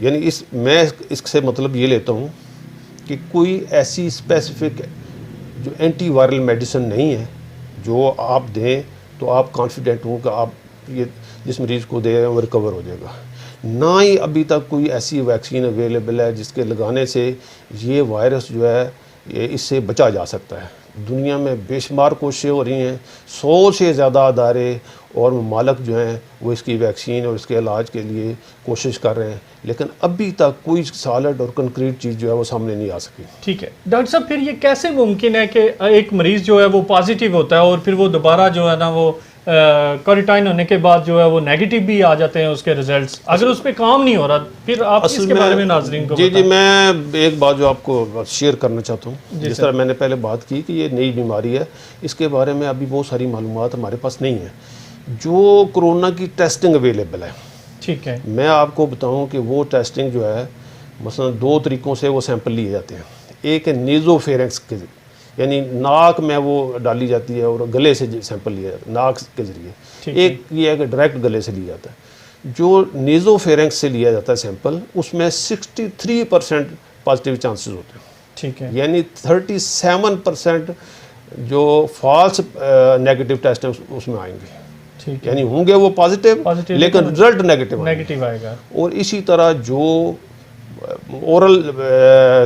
یعنی میں اس سے مطلب یہ لیتا ہوں کہ کوئی ایسی اسپیسیفک جو اینٹی وائرل میڈیسن نہیں ہے جو آپ دیں تو آپ کانفیڈنٹ ہوں کہ آپ یہ جس مریض کو دیں وہ ریکور ہو جائے گا. نہ ہی ابھی تک کوئی ایسی ویکسین اویلیبل ہے جس کے لگانے سے یہ وائرس جو ہے اس سے بچا جا سکتا ہے. دنیا میں بے شمار کوششیں ہو رہی ہیں, 100 سے زیادہ ادارے اور ممالک جو ہیں وہ اس کی ویکسین اور اس کے علاج کے لیے کوشش کر رہے ہیں, لیکن ابھی تک کوئی سالڈ اور کنکریٹ چیز جو ہے وہ سامنے نہیں آ سکی. ٹھیک ہے ڈاکٹر صاحب, پھر یہ کیسے ممکن ہے کہ ایک مریض جو ہے وہ پازیٹیو ہوتا ہے اور پھر وہ دوبارہ جو ہے نا وہ کوارنٹائن ہونے کے بعد جو ہے وہ نیگیٹو بھی آ جاتے ہیں اس کے ریزلٹس, اگر اس پہ کام نہیں ہو رہا, پھر آپ اس کے بارے میں ناظرین کو جی میں ایک بات جو آپ کو شیئر کرنا چاہتا ہوں. جس طرح میں نے پہلے بات کی کہ یہ نئی بیماری ہے, اس کے بارے میں ابھی بہت ساری معلومات ہمارے پاس نہیں ہیں. جو کرونا کی ٹیسٹنگ اویلیبل ہے, ٹھیک ہے, میں آپ کو بتاؤں کہ وہ ٹیسٹنگ جو ہے مثلا 2 طریقوں سے وہ سیمپل لیے جاتے ہیں. ایک ہے نیزو فیرنکس کے ذریعے, یعنی ناک میں وہ ڈالی جاتی ہے اور گلے سے سیمپل لیا جاتا ہے ناک کے ذریعے. ایک یہ ہے کہ ڈائریکٹ گلے سے لیا جاتا ہے. جو نیزو فیرنکس سے لیا جاتا ہے سیمپل, اس میں 63% پازیٹیو چانسز ہوتے ہیں. ٹھیک ہے, یعنی 37% جو فالس نیگیٹو ٹیسٹ ہیں اس میں آئیں گے. ٹھیک ہے, یعنی ہوں گے وہ پازیٹیو لیکن رزلٹ نیگیٹو آئے گا. اور اسی طرح جو اورل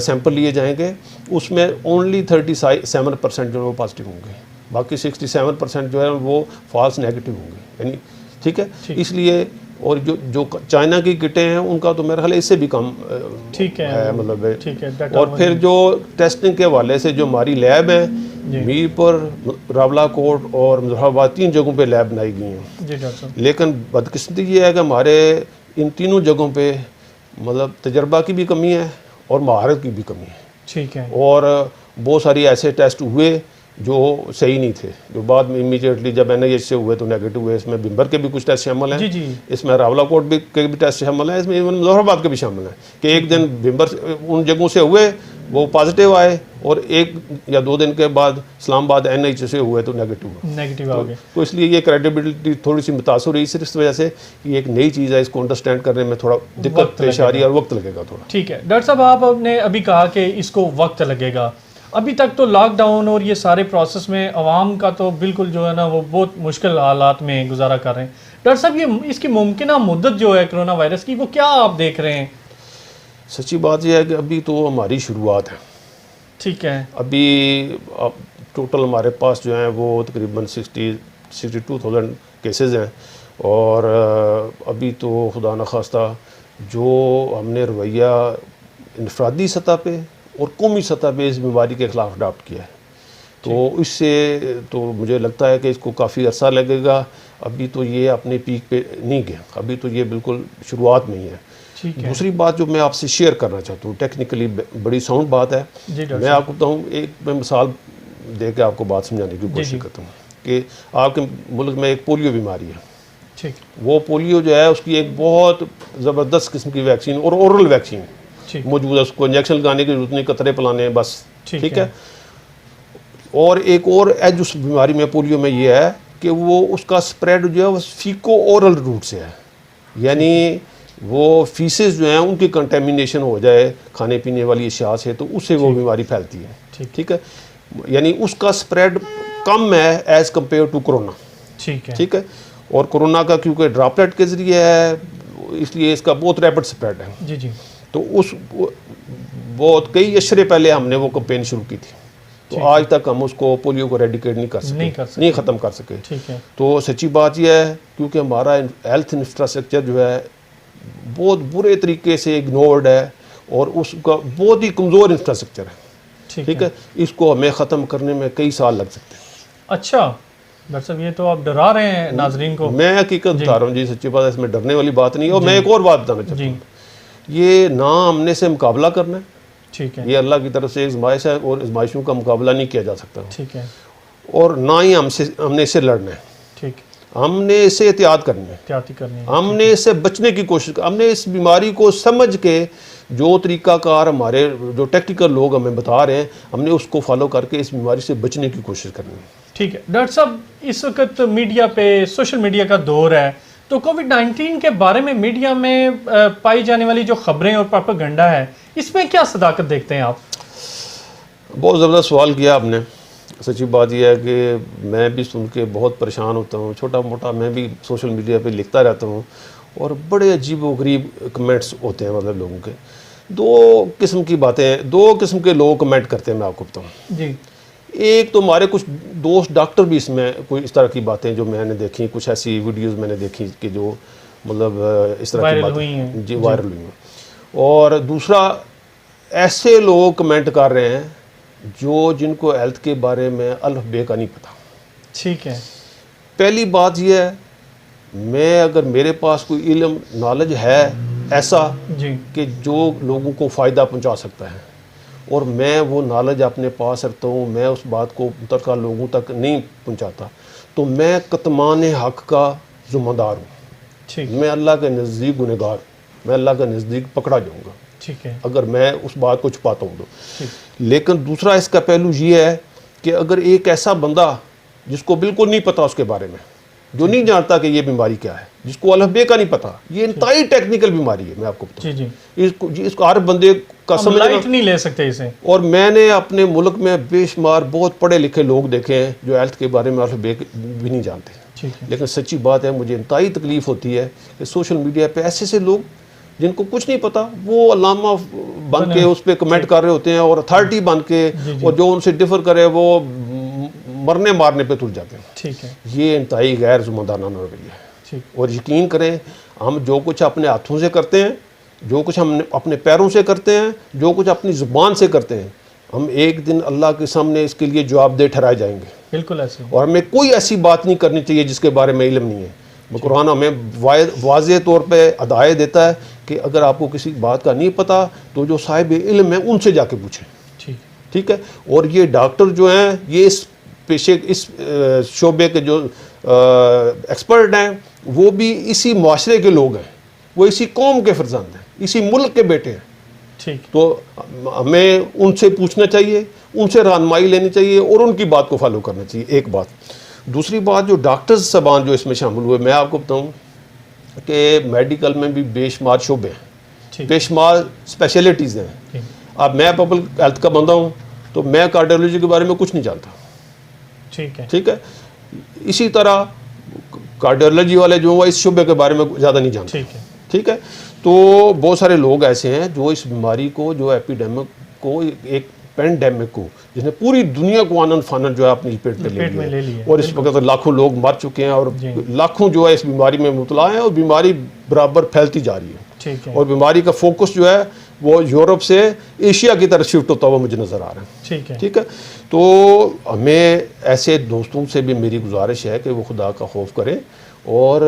سیمپل لیے جائیں گے اس میں اونلی 37% جو ہے وہ پازیٹیو ہوں گے, باقی 67% جو ہے وہ فالس نیگیٹو ہوں گے. یعنی ٹھیک ہے, اس لیے اور جو چائنا کی کٹیں ہیں ان کا تو میرا خیال ہے اس سے بھی کم ہے مطلب. اور پھر جو ٹیسٹنگ کے حوالے سے جو ہماری لیب ہیں میر پر, راولہ کوٹ اور مظفر آباد 3 جگہوں پہ لیب بنائی گئی ہیں, لیکن بدقسمتی یہ ہے کہ ہمارے ان تینوں جگہوں پہ مطلب تجربہ کی بھی کمی ہے اور مہارت کی بھی کمی ہے. ٹھیک ہے, اور بہت ساری ایسے ٹیسٹ ہوئے جو صحیح نہیں تھے, جو بعد میں امیڈیٹلی جب NIH سے ہوئے تو نیگیٹو ہوئے. اس میں بمبر کے بھی کچھ ٹیسٹ شامل ہیں, اس میں راولہ کوٹ کے بھی ٹیسٹ شامل ہیں, اس میں مظفر آباد کے بھی شامل ہیں کہ ایک دن بمبر ان جگہوں سے ہوئے وہ پازیٹیو آئے اور 1 یا 2 دن کے بعد اسلام آباد NIH سے ہوئے تو نیگیٹو آ گئے. تو اس لیے یہ کریڈیبلٹی تھوڑی سی متاثر ہوئی صرف اس وجہ سے کہ یہ ایک نئی چیز ہے, اس کو انڈرسٹینڈ کرنے میں تھوڑا دقت پیش آ رہی ہے اور وقت لگے گا تھوڑا. ٹھیک ہے ڈاکٹر صاحب, آپ نے ابھی کہا کہ اس کو وقت لگے گا. ابھی تک تو لاک ڈاؤن اور یہ سارے پروسیس میں عوام کا تو بالکل جو ہے نا وہ بہت مشکل حالات میں گزارا کر رہے ہیں. ڈاکٹر صاحب یہ اس کی ممکنہ مدت جو ہے کرونا وائرس کی وہ کیا آپ دیکھ رہے ہیں؟ سچی بات یہ ہے کہ ابھی تو ہماری شروعات ہے. ٹھیک ہے, ابھی ٹوٹل ہمارے پاس جو ہیں وہ تقریباً 62,000 کیسز ہیں, اور ابھی تو خدا نخواستہ جو ہم نے رویہ انفرادی سطح پہ اور قومی سطح پہ اس بیماری کے خلاف اڈاپٹ کیا ہے, تو اس سے تو مجھے لگتا ہے کہ اس کو کافی عرصہ لگے گا. ابھی تو یہ اپنے پیک پہ نہیں گیا, ابھی تو یہ بالکل شروعات میں ہی ہے. دوسری بات جو میں آپ سے شیئر کرنا چاہتا ہوں, ٹیکنیکلی بڑی ساؤنڈ بات ہے, میں آپ کو بتاؤں, ایک میں مثال دے کے آپ کو بات سمجھانے کی کوشش کرتا ہوں کہ آپ کے ملک میں ایک پولیو بیماری ہے. وہ پولیو جو ہے اس کی ایک بہت زبردست قسم کی ویکسین اور اورل ویکسین موجود ہے, اس کو انجیکشن لگانے کی ضرورت نہیں, قطرے پلانے ہیں بس. ٹھیک ہے, اور ایک اور ایج اس بیماری میں پولیو میں یہ ہے کہ وہ اس کا سپریڈ جو ہے وہ فیکو اورل روٹ سے ہے, یعنی وہ فیسز جو ہیں ان کی کنٹیمینیشن ہو جائے کھانے پینے والی اشیاء سے تو اس سے وہ بیماری پھیلتی ہے. ٹھیک ہے, یعنی اس کا سپریڈ کم ہے ایز کمپیئر ٹو کرونا. ٹھیک ہے, اور کرونا کا کیونکہ ڈراپلیٹ کے ذریعے ہے اس لیے اس کا بہت ریپڈ سپریڈ ہے. تو اس بہت کئی اشرے پہلے ہم نے وہ کمپین شروع کی تھی, تو آج تک ہم اس کو پولیو کو ریڈیکیٹ نہیں کر سکے, نہیں ختم کر سکے. تو سچی بات یہ ہے کیونکہ ہمارا ہیلتھ انفراسٹرکچر جو ہے بہت برے طریقے سے اگنورڈ ہے اور اس کا بہت ہی کمزور انفراسٹرکچر ہے. ٹھیک ہے, اس کو ہمیں ختم کرنے میں کئی سال لگ سکتے ہیں. اچھا ڈاکٹر صاحب, یہ تو آپ ڈرا رہے ہیں ناظرین کو. میں حقیقت بتا رہا ہوں جی, سچی بات ہے, اس میں ڈرنے والی بات نہیں ہے. اور میں ایک اور بات بتانا چاہتا ہوں, یہ نہ ہم نے سے مقابلہ کرنا ہے, ٹھیک ہے, یہ اللہ کی طرف سے آزمائش ہے اور آزمائشوں کا مقابلہ نہیں کیا جا سکتا. ٹھیک ہے, اور نہ ہی ہم نے اس سے لڑنا ہے. ٹھیک, ہم نے اس سے احتیاط کرنی ہے, ہم نے اس سے بچنے کی کوشش ہم نے اس بیماری کو سمجھ کے جو طریقہ کار ہمارے جو ٹیکنیکل لوگ ہمیں بتا رہے ہیں ہم نے اس کو فالو کر کے اس بیماری سے بچنے کی کوشش کرنی ہے. ٹھیک ہے ڈاکٹر صاحب, اس وقت میڈیا پہ سوشل میڈیا کا دور ہے, تو کووڈ-19 کے بارے میں میڈیا میں پائی جانے والی جو خبریں اور پروپیگنڈا ہے، اس میں کیا صداقت دیکھتے ہیں آپ؟ بہت زبردست سوال کیا آپ نے. سچی بات یہ ہے کہ میں بھی سن کے بہت پریشان ہوتا ہوں. چھوٹا موٹا میں بھی سوشل میڈیا پہ لکھتا رہتا ہوں اور بڑے عجیب و غریب کمنٹس ہوتے ہیں مطلب لوگوں کے. دو قسم کی باتیں، دو قسم کے لوگ کمنٹ کرتے ہیں، میں آپ کو بتاؤں. جی. ایک تو ہمارے کچھ دوست ڈاکٹر بھی اس میں کوئی اس طرح کی باتیں جو میں نے دیکھی، کچھ ایسی ویڈیوز میں نے دیکھی کہ جو مطلب اس طرح کی باتیں جی وائرل ہوئی ہیں. اور دوسرا ایسے لوگ کمنٹ کر رہے ہیں جن کو ہیلتھ کے بارے میں الف بے کا نہیں پتہ. ٹھیک ہے. پہلی بات یہ ہے، میں اگر میرے پاس کوئی علم نالج ہے ایسا جی کہ جو لوگوں کو فائدہ پہنچا سکتا ہے اور میں وہ نالج اپنے پاس رکھتا ہوں، میں اس بات کو متعلقہ لوگوں تک نہیں پہنچاتا، تو میں کتمان حق کا ذمہ دار ہوں. ٹھیک. میں اللہ کے نزدیک گنہگار ہوں، میں اللہ کے نزدیک پکڑا جاؤں گا ٹھیک ہے. اگر میں اس بات کو چھپاتا ہوں تو. ٹھیک. لیکن دوسرا اس کا پہلو یہ ہے کہ اگر ایک ایسا بندہ جس کو بالکل نہیں پتا اس کے بارے میں، جو نہیں جانتا کہ یہ بیماری کیا ہے، جس کو الف بے کا نہیں پتا، یہ انتہائی ٹیکنیکل بیماری ہے، میں آپ کو بتاؤں. جی جی. اس کو ہر بندے کا ہم سمجھنا، لائٹ نہیں لے سکتے اسے. اور میں نے اپنے ملک میں بے شمار بہت پڑھے لکھے لوگ دیکھے ہیں جو ہیلتھ کے بارے میں الف بے بھی نہیں جانتے. ٹھیک ہے. لیکن سچی بات ہے، مجھے انتہائی تکلیف ہوتی ہے کہ سوشل میڈیا پہ ایسے سے لوگ جن کو کچھ نہیں پتا، وہ علامہ بن کے اس پہ کمنٹ کر رہے ہوتے ہیں اور اتھارٹی بن کے، اور جو ان سے ڈفر کرے وہ مرنے مارنے پہ تل جاتے ہیں. ٹھیک ہے. یہ انتہائی غیر ذمہ دارانہ رویہ ہے. ٹھیک. اور یقین کریں، ہم جو کچھ اپنے ہاتھوں سے کرتے ہیں، جو کچھ ہم اپنے پیروں سے کرتے ہیں، جو کچھ اپنی زبان سے کرتے ہیں، ہم ایک دن اللہ کے سامنے اس کے لیے جواب دہ ٹھہرائے جائیں گے. بالکل ایسے. اور ہمیں کوئی ایسی بات نہیں کرنی چاہیے جس کے بارے میں علم نہیں ہے. قرآن ہمیں واضح طور پہ ہدایت دیتا ہے کہ اگر آپ کو کسی بات کا نہیں پتا تو جو صاحب علم ہے ان سے جا کے پوچھیں. ٹھیک ہے. اور یہ ڈاکٹر جو ہیں، یہ اس پیشے، اس شعبے کے جو ایکسپرٹ ہیں، وہ بھی اسی معاشرے کے لوگ ہیں، وہ اسی قوم کے فرزند ہیں، اسی ملک کے بیٹے ہیں. ٹھیک. تو ہمیں ان سے پوچھنا چاہیے، ان سے رہنمائی لینی چاہیے اور ان کی بات کو فالو کرنا چاہیے. ایک بات. دوسری بات، جو ڈاکٹرز سبان جو اس میں شامل ہوئے، میں آپ کو بتاؤں کہ میڈیکل میں بھی بے شمار شعبے ہیں، بے شمار اسپیشلٹیز ہیں. اب میں پبلک ہیلتھ کا بندہ ہوں تو میں کارڈیولوجی کے بارے میں کچھ نہیں جانتا. ٹھیک ہے. اسی طرح کارڈیولوجی والے جو ہیں اس شعبے کے بارے میں زیادہ نہیں جانتے. ٹھیک ہے. تو بہت سارے لوگ ایسے ہیں جو اس بیماری کو، جو ایپیڈیمک کو، ایک پینڈیمک کو، جس نے پوری دنیا کو آنن فانن جو ہے اپنی لپیٹ پہ لے لیا، اور اس وقت لاکھوں لوگ مر چکے ہیں اور لاکھوں جو ہے اس بیماری میں مبتلا ہیں، اور بیماری برابر پھیلتی جا رہی ہے. اور بیماری کا فوکس جو ہے وہ یورپ سے ایشیا کی طرف شفٹ ہوتا ہوا مجھے نظر آ رہا ہے. ٹھیک ہے. تو ہمیں ایسے دوستوں سے بھی میری گزارش ہے کہ وہ خدا کا خوف کریں، اور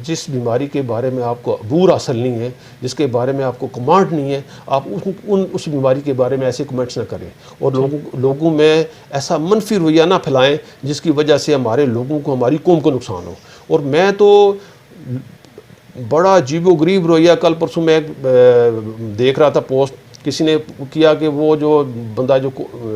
جس بیماری کے بارے میں آپ کو عبور حاصل نہیں ہے، جس کے بارے میں آپ کو کمانڈ نہیں ہے، آپ اس بیماری کے بارے میں ایسے کمنٹس نہ کریں، اور لوگوں میں ایسا منفی رویہ نہ پھیلائیں جس کی وجہ سے ہمارے لوگوں کو، ہماری قوم کو نقصان ہو. اور میں تو بڑا عجیب و غریب رویہ، کل پرسوں میں دیکھ رہا تھا پوسٹ، کسی نے کیا کہ وہ جو بندہ جو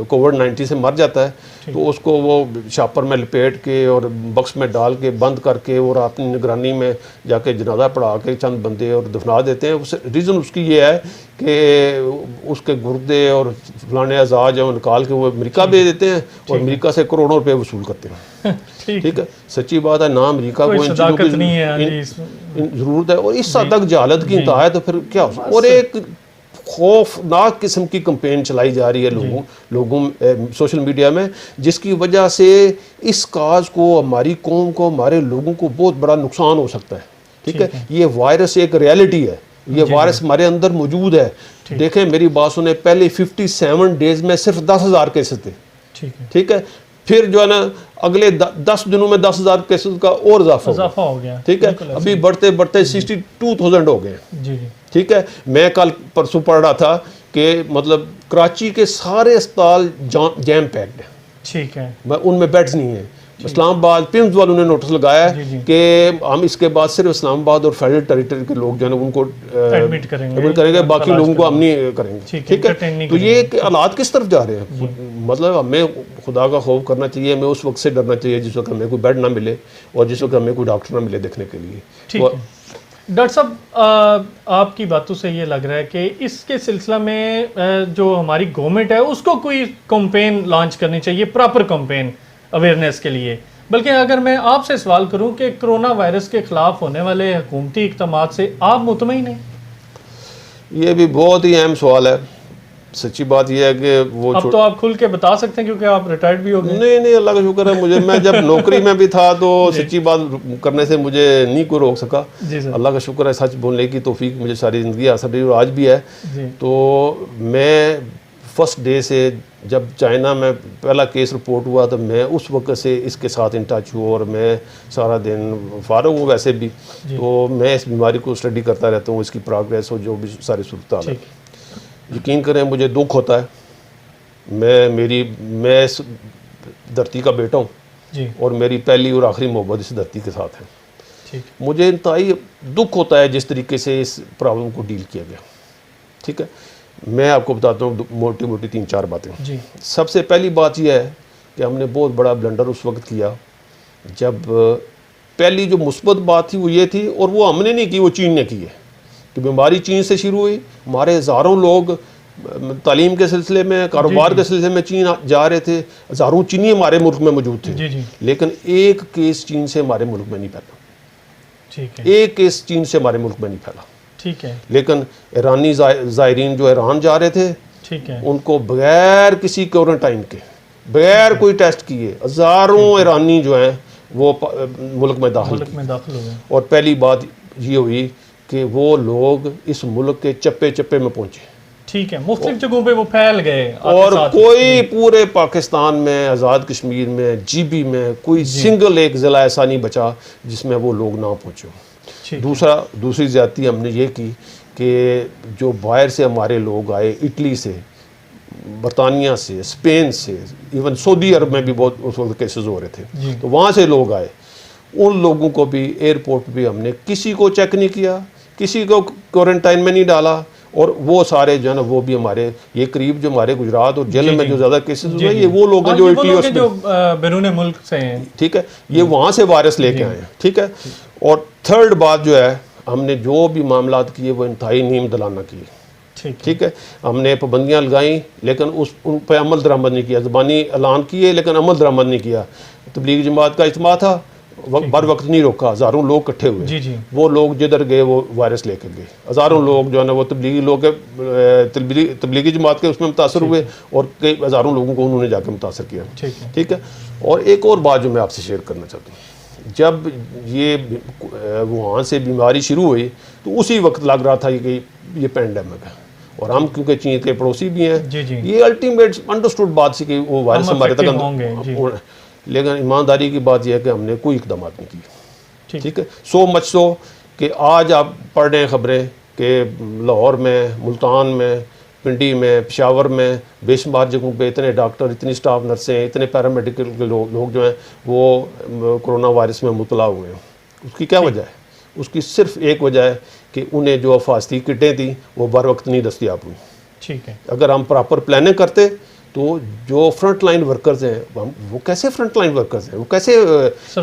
کووڈ-19 سے مر جاتا ہے تو اس کو وہ شاپر میں لپیٹ کے اور بکس میں ڈال کے بند کر کے اور اپنی نگرانی میں جا کے جنازہ پڑھا کے چند بندے اور دفنا دیتے ہیں. ریزن اس کی یہ ہے کہ اس کے گردے اور فلانے اعضاء جو نکال کے وہ امریکہ بھیج دیتے ہیں اور امریکہ سے کروڑوں روپے وصول کرتے ہیں. ٹھیک ہے. سچی بات ہے، نہ امریکہ کو ان چیزوں کی ضرورت ہے، اور اس حد تک جہالت کی انتہا ہے تو پھر کیا ہو. اور ایک خوفناک قسم کی کمپین چلائی جا رہی ہے لوگوں سوشل میڈیا میں، جس کی وجہ سے اس کاز کو، ہماری قوم کو، ہمارے لوگوں کو بہت بڑا نقصان ہو سکتا ہے. ٹھیک ہے. یہ وائرس ایک ریالٹی ہے، یہ وائرس ہمارے اندر موجود ہے. دیکھیں میری بات سنیں، پہلے 57 ڈیز میں صرف 10,000 کیسز تھے. ٹھیک ہے. پھر جو ہے نا اگلے 10 دنوں میں 10,000 کیسز کا اور اضافہ ہو گیا. ٹھیک ہے. ابھی بڑھتے بڑھتے 62,000 ہو گئے. ٹھیک ہے. میں کل پرسوں پڑھ رہا تھا کہ مطلب کراچی کے سارے اسپتال جیم پیکڈ ہیں. ٹھیک ہے. ان میں بیڈز نہیں ہیں. اسلام آباد پمز والوں نے نوٹس لگایا ہے کہ ہم اس کے بعد صرف اسلام آباد اور فیڈرل ٹیریٹری کے لوگ جو ہے نا ان کو ایڈمٹ کریں گے، باقی لوگوں کو ہم نہیں کریں گے. ٹھیک ہے، تو یہ حالات کس طرف جا رہے ہیں؟ مطلب ہمیں خدا کا خوف کرنا چاہیے، ہمیں اس وقت سے ڈرنا چاہیے جس وقت ہمیں کوئی بیڈ نہ ملے اور جس وقت ہمیں کوئی ڈاکٹر نہ ملے دیکھنے کے لیے. ٹھیک ہے ڈاکٹر صاحب، آپ کی باتوں سے یہ لگ رہا ہے کہ اس کے سلسلہ میں جو ہماری گورنمنٹ ہے اس کو کوئی کمپین لانچ کرنی چاہیے، پراپر کمپین اویئرنیس کے لیے. بلکہ اگر میں آپ سے سوال کروں کہ کرونا وائرس کے خلاف ہونے والے حکومتی اقدامات سے آپ مطمئن ہیں؟ یہ بھی بہت ہی اہم سوال ہے. سچی بات یہ ہے کہ وہ اب تو آپ کھل کے بتا سکتے ہیں کیونکہ آپ ریٹائرڈ بھی ہو گئے. نہیں اللہ کا شکر ہے مجھے، میں جب نوکری میں بھی تھا تو سچی بات کرنے سے مجھے نہیں کوئی روک سکا. اللہ کا شکر ہے، سچ بولنے کی توفیق مجھے ساری زندگی حاصل رہی اور آج بھی ہے. تو میں فرسٹ ڈے سے جب چائنا میں پہلا کیس رپورٹ ہوا تو میں اس وقت سے اس کے ساتھ ان ٹچ ہوں اور میں سارا دن فارغ ہوں ویسے بھی. تو میں اس بیماری کو اسٹڈی کرتا رہتا ہوں، اس کی پروگریس اور جو بھی ساری صورتحال ہے. یقین کریں مجھے دکھ ہوتا ہے، میں اس دھرتی کا بیٹا ہوں اور میری پہلی اور آخری محبت اس دھرتی کے ساتھ ہے. مجھے انتہائی دکھ ہوتا ہے جس طریقے سے اس پرابلم کو ڈیل کیا گیا. ٹھیک ہے، میں آپ کو بتاتا ہوں موٹی 3-4 باتیں. سب سے پہلی بات یہ ہے کہ ہم نے بہت بڑا بلنڈر اس وقت کیا جب پہلی جو مثبت بات تھی وہ یہ تھی، اور وہ ہم نے نہیں کی، وہ چین نے کی ہے، کہ بیماری چین سے شروع ہوئی. ہمارے ہزاروں لوگ تعلیم کے سلسلے میں، کاروبار کے سلسلے میں چین جا رہے تھے، ہزاروں چینی ہمارے ملک میں موجود تھے. لیکن ایک کیس چین سے ہمارے ملک میں نہیں پھیلا. ایک کیس چین سے ہمارے ملک میں نہیں پھیلا. ٹھیک ہے، لیکن ایرانی زائرین جو ایران جا رہے تھے ان کو بغیر کسی کوارنٹائن کے، بغیر کوئی ٹیسٹ کیے ہزاروں ایرانی جو ہیں وہ ملک میں داخل ہوئے. اور پہلی بات یہ ہوئی کہ وہ لوگ اس ملک کے چپے چپے میں پہنچے. ٹھیک ہے، مختلف جگہوں پہ وہ پھیل گئے اور کوئی پورے پاکستان میں، آزاد کشمیر میں، جی بی میں کوئی سنگل ایک ضلع ایسا نہیں بچا جس میں وہ لوگ نہ پہنچے. دوسری زیادتی ہم نے یہ کی کہ جو باہر سے ہمارے لوگ آئے، اٹلی سے، برطانیہ سے، اسپین سے، ایون سعودی عرب میں بھی بہت اس وقت کیسز ہو رہے تھے، تو وہاں سے لوگ آئے. ان لوگوں کو بھی ایئرپورٹ پہ ہم نے کسی کو چیک نہیں کیا، کسی کو کوارنٹائن میں نہیں ڈالا. اور وہ سارے جو ہے نا وہ بھی ہمارے یہ قریب جو ہمارے گجرات اور جیل میں جو زیادہ کیسز ہوئے یہ وہ لوگ ہیں جو اٹلی اور جو بیرون ملک سے ہیں. ٹھیک ہے، یہ وہاں سے وائرس لے کے آئے ہیں. ٹھیک ہے، اور تھرڈ بات جو ہے ہم نے جو بھی معاملات کیے وہ انتہائی نیم دلانہ کیے. ٹھیک ہے، ہم نے پابندیاں لگائیں لیکن ان پہ عمل درآمد نہیں کیا. زبانی اعلان کیے لیکن عمل درآمد نہیں کیا. تبلیغ جماعت کا اجتماع تھا، بر وقت نہیں روکا، ہزاروں لوگ اکٹھے ہوئے. وہ لوگ جدھر گئے وہ وائرس لے کے گئے. ہزاروں لوگ جو ہے نا وہ تبلیغی جماعت کے اس میں متاثر ہوئے اور کئی ہزاروں لوگوں کو انہوں نے جا کے متاثر کیا. ٹھیک ہے، اور ایک اور بات جو میں آپ سے شیئر کرنا چاہتا ہوں، جب یہ وہاں سے بیماری شروع ہوئی تو اسی وقت لگ رہا تھا کہ یہ پینڈیمک ہے، اور ہم کیونکہ چین کے پڑوسی بھی ہیں، یہ الٹیمیٹ انڈرسٹوڈ بات سی کہ وہ وائرس ہمارے تک. لیکن ایمانداری کی بات یہ ہے کہ ہم نے کوئی اقدامات نہیں کیے. ٹھیک ہے، سو مچ سو کہ آج آپ پڑھ رہے ہیں خبریں کہ لاہور میں، ملتان میں، پنڈی میں، پشاور میں بے شمار جگہوں پہ اتنے ڈاکٹر، اتنی سٹاف نرسیں، اتنے پیرامیڈیکل کے لوگ جو ہیں وہ کرونا وائرس میں مبتلا ہوئے ہیں. اس کی کیا وجہ ہے؟ اس کی صرف ایک وجہ ہے کہ انہیں جو حفاظتی کٹیں تھیں وہ بر وقت نہیں دستیاب ہوئی. ٹھیک ہے، اگر ہم پراپر پلاننگ کرتے تو جو فرنٹ لائن ورکرز ہیں وہ کیسے فرنٹ لائن ورکرز ہیں، وہ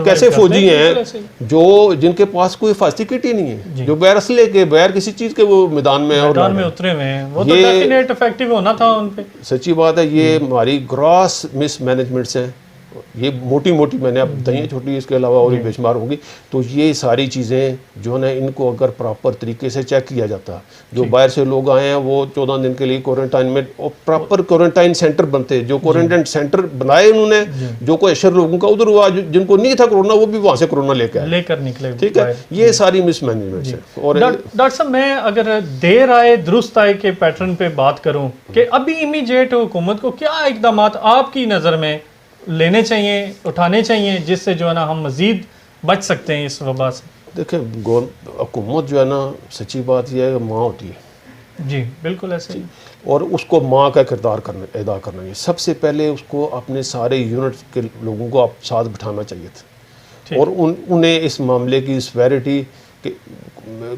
کیسے فوجی ہیں جو جن کے پاس کوئی حفاظتی کٹ ہی نہیں ہے، جو بغیر اسلحے کے، بغیر کسی چیز کے وہ میدان میں اترے ہوئے ہیں. وہ تو ڈیفینیٹ افیکٹو ہونا تھا ان پہ. سچی بات ہے، یہ ہماری گراس مس مینجمنٹس ہیں. یہ موٹی میں نے اب بتائی ہیں، چھوٹی اس کے علاوہ اور بے شمار ہوگی. تو یہ ساری چیزیں جو ہے نا ان کو اگر پراپر طریقے سے چیک کیا جاتا، جو باہر سے لوگ آئے ہیں وہ 14 دن کے لیے کوارنٹائن میں، اور پراپر کوارنٹائن سینٹر بنتے، جو کوارنٹائن سینٹر بنائے انہوں نے، جو کوئی اشر لوگوں کا ادھر ہوا جن کو نہیں تھا کرونا وہ بھی وہاں سے کرونا لے کر نکلے. ٹھیک ہے، یہ ساری مس مینجمنٹ ہے. اور ڈاکٹر صاحب میں اگر دیر آئے درست آئے کے پیٹرن پہ بات کروں کہ ابھی امیجیٹ حکومت کو کیا اقدامات آپ کی نظر میں لینے چاہیے، اٹھانے چاہیے جس سے جو ہے نا ہم مزید بچ سکتے ہیں اس وبا سے؟ دیکھیں حکومت جو ہے نا، سچی بات یہ ہے کہ ماں ہوتی ہے. جی بالکل ایسے ہی. اور اس کو ماں کا کردار ادا کرنا چاہیے. سب سے پہلے اس کو اپنے سارے یونٹ کے لوگوں کو ساتھ بٹھانا چاہیے تھا اور انہیں اس معاملے کی سویرٹی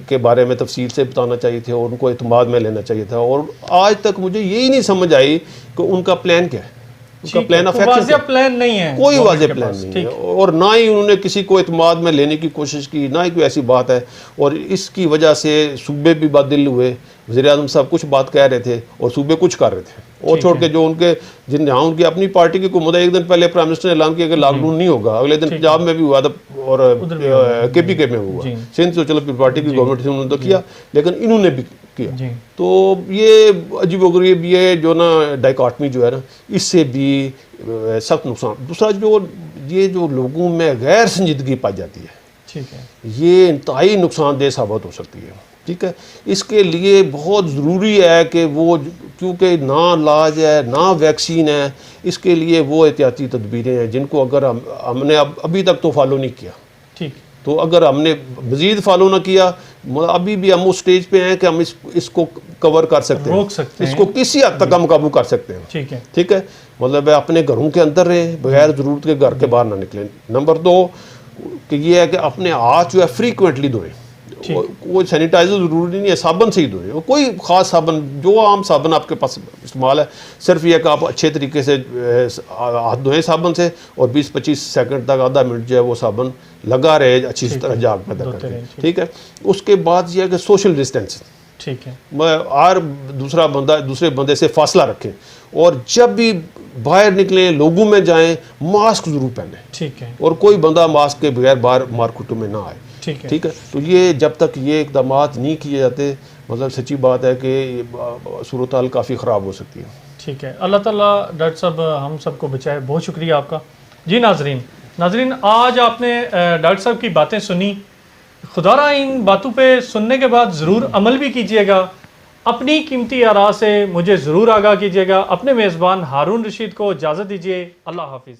کے بارے میں تفصیل سے بتانا چاہیے تھے اور ان کو اعتماد میں لینا چاہیے تھا. اور آج تک مجھے یہی نہیں سمجھ آئی کہ ان کا پلان کیا ہے, ان کا پلان آف ایکشن. واضح پلان نہیں ہے, کوئی واضح پلان نہیں ہے اور نہ ہی انہوں نے کسی کو اعتماد میں لینے کی کوشش کی, نہ ہی کوئی ایسی بات ہے. اور اس کی وجہ سے صوبے بھی بدل ہوئے. وزیر اعظم صاحب کچھ بات کہہ رہے تھے اور صوبے کچھ کر رہے تھے. اور چھوڑ کے جو ان کے جہاں ان کی اپنی پارٹی کی حکومت ہے, ایک دن پہلے پرائم منسٹر نے اعلان کیا کہ لاک ڈاؤن نہیں ہوگا, اگلے دن پنجاب میں بھی ہوا تھا اور کے پی کے میں ہوا, سندھ تو چلو پارٹی کی گورنمنٹ تھی انہوں نے تو کیا, لیکن انہوں نے بھی کیا. تو یہ عجیب و غریب یہ جو نا ڈائیکاٹمی جو ہے نا, اس سے بھی سخت نقصان. دوسرا یہ جو لوگوں میں غیر سنجیدگی پائی جاتی ہے, یہ انتہائی نقصان دہ ثابت ہو سکتی ہے. ٹھیک ہے, اس کے لیے بہت ضروری ہے کہ وہ, کیونکہ نہ علاج ہے نہ ویکسین ہے, اس کے لیے وہ احتیاطی تدبیریں ہیں جن کو اگر ہم نے ابھی تک تو فالو نہیں کیا, تو اگر ہم نے مزید فالو نہ کیا, ابھی بھی ہم اس سٹیج پہ ہیں کہ ہم اس کو کور کر سکتے ہیں, اس کو کسی حد تک ہم قابو کر سکتے ہیں. ٹھیک ہے, مطلب اپنے گھروں کے اندر رہیں, بغیر ضرورت کے گھر کے باہر نہ نکلیں. نمبر 2 کہ یہ ہے کہ اپنے ہاتھ جو ہے فریکوینٹلی دھوئیں. کوئی سینیٹائزر ضروری نہیں ہے, صابن سے ہی دھوئیں. کوئی خاص صابن, جو عام صابن آپ کے پاس استعمال ہے, صرف یہ کہ آپ اچھے طریقے سے ہاتھ دھوئیں صابن سے, اور 20-25 سیکنڈ تک آدھا منٹ جو ہے وہ صابن لگا رہے اچھی طرح جاگ پیدا کر کے. ٹھیک ہے, اس کے بعد یہ ہے کہ سوشل ڈسٹینس, ہر دوسرے بندے سے فاصلہ رکھیں, اور جب بھی باہر نکلیں لوگوں میں جائیں ماسک ضرور پہنیں, اور کوئی بندہ ماسک کے بغیر باہر مارکیٹوں میں نہ آئے. ٹھیک ہے, تو یہ جب تک یہ اقدامات نہیں کیے جاتے, مطلب سچی بات ہے کہ صورتحال کافی خراب ہو سکتی ہے. ٹھیک ہے, اللہ تعالیٰ ڈاکٹر صاحب ہم سب کو بچائے. بہت شکریہ آپ کا. جی ناظرین آج آپ نے ڈاکٹر صاحب کی باتیں سنی. خدا را ان باتوں پہ سننے کے بعد ضرور عمل بھی کیجیے گا. اپنی قیمتی آراء سے مجھے ضرور آگاہ کیجیے گا. اپنے میزبان ہارون رشید کو اجازت دیجیے. اللہ حافظ.